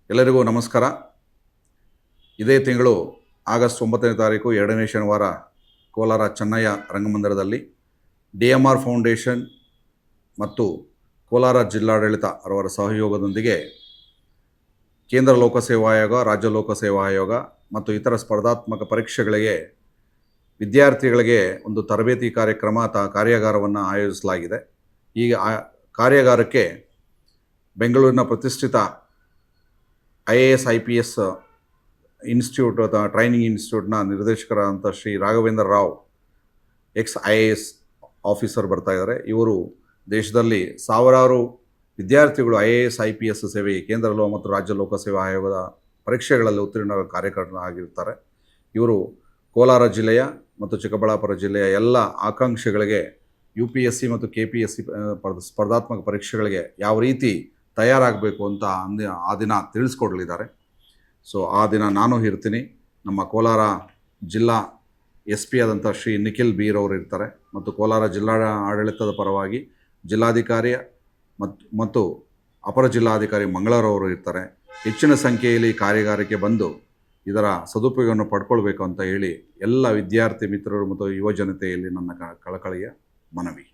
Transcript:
ಎಲ್ಲರಿಗೂ ನಮಸ್ಕಾರ. ಇದೇ ತಿಂಗಳು ಆಗಸ್ಟ್ 9ನೇ ತಾರೀಕು 2ನೇ ಶನಿವಾರ ಕೋಲಾರ ಚೆನ್ನಯ್ಯ ರಂಗಮಂದಿರದಲ್ಲಿ DMR ಫೌಂಡೇಶನ್ ಮತ್ತು ಕೋಲಾರ ಜಿಲ್ಲಾಡಳಿತ ಅವರ ಸಹಯೋಗದೊಂದಿಗೆ ಕೇಂದ್ರ ಲೋಕಸೇವಾ ಆಯೋಗ, ರಾಜ್ಯ ಲೋಕಸೇವಾ ಆಯೋಗ ಮತ್ತು ಇತರ ಸ್ಪರ್ಧಾತ್ಮಕ ಪರೀಕ್ಷೆಗಳಿಗೆ ವಿದ್ಯಾರ್ಥಿಗಳಿಗೆ ಒಂದು ತರಬೇತಿ ಕಾರ್ಯಕ್ರಮ ಅಥವಾ ಕಾರ್ಯಾಗಾರವನ್ನು ಆಯೋಜಿಸಲಾಗಿದೆ. ಈ ಕಾರ್ಯಾಗಾರಕ್ಕೆ ಬೆಂಗಳೂರಿನ ಪ್ರತಿಷ್ಠಿತ IAS IPS ಇನ್ಸ್ಟಿಟ್ಯೂಟ್ ಅಥವಾ ಟ್ರೈನಿಂಗ್ ಇನ್ಸ್ಟಿಟ್ಯೂಟ್ನ ನಿರ್ದೇಶಕರಾದಂಥ ಶ್ರೀ ರಾಘವೇಂದ್ರ ರಾವ್ IAS ಆಫೀಸರ್ ಬರ್ತಾ ಇದ್ದಾರೆ. ಇವರು ದೇಶದಲ್ಲಿ ಸಾವಿರಾರು ವಿದ್ಯಾರ್ಥಿಗಳು IAS IPS ಸೇವೆ ಕೇಂದ್ರ ಮತ್ತು ರಾಜ್ಯ ಲೋಕಸೇವಾ ಆಯೋಗದ ಪರೀಕ್ಷೆಗಳಲ್ಲಿ ಉತ್ತೀರ್ಣ ಕಾರ್ಯಕರ್ತರಾಗಿರ್ತಾರೆ. ಇವರು ಕೋಲಾರ ಜಿಲ್ಲೆಯ ಮತ್ತು ಚಿಕ್ಕಬಳ್ಳಾಪುರ ಜಿಲ್ಲೆಯ ಎಲ್ಲ ಆಕಾಂಕ್ಷಿಗಳಿಗೆ UPSC ಮತ್ತು KPSC ಸ್ಪರ್ಧಾತ್ಮಕ ಪರೀಕ್ಷೆಗಳಿಗೆ ಯಾವ ರೀತಿ ತಯಾರಾಗಬೇಕು ಅಂತ ಆ ದಿನ ತಿಳಿಸ್ಕೊಡಲಿದ್ದಾರೆ. ಸೊ ಆ ದಿನ ನಾನು ಇರ್ತೀನಿ. ನಮ್ಮ ಕೋಲಾರ ಜಿಲ್ಲಾ SP ಆದಂಥ ಶ್ರೀ ನಿಖಿಲ್ ಬೀರವರು ಇರ್ತಾರೆ ಮತ್ತು ಕೋಲಾರ ಜಿಲ್ಲಾ ಆಡಳಿತದ ಪರವಾಗಿ ಜಿಲ್ಲಾಧಿಕಾರಿ ಮತ್ತು ಅಪರ ಜಿಲ್ಲಾಧಿಕಾರಿ ಮಂಗಳೂರವರು ಇರ್ತಾರೆ. ಹೆಚ್ಚಿನ ಸಂಖ್ಯೆಯಲ್ಲಿ ಕಾರ್ಯಾಗಾರಕ್ಕೆ ಬಂದು ಇದರ ಸದುಪಯೋಗವನ್ನು ಪಡ್ಕೊಳ್ಬೇಕು ಅಂತ ಹೇಳಿ ಎಲ್ಲ ವಿದ್ಯಾರ್ಥಿ ಮಿತ್ರರು ಮತ್ತು ಯುವ ಜನತೆಯಲ್ಲಿ ನನ್ನ ಕಳಕಳಿಯ ಮನವಿ.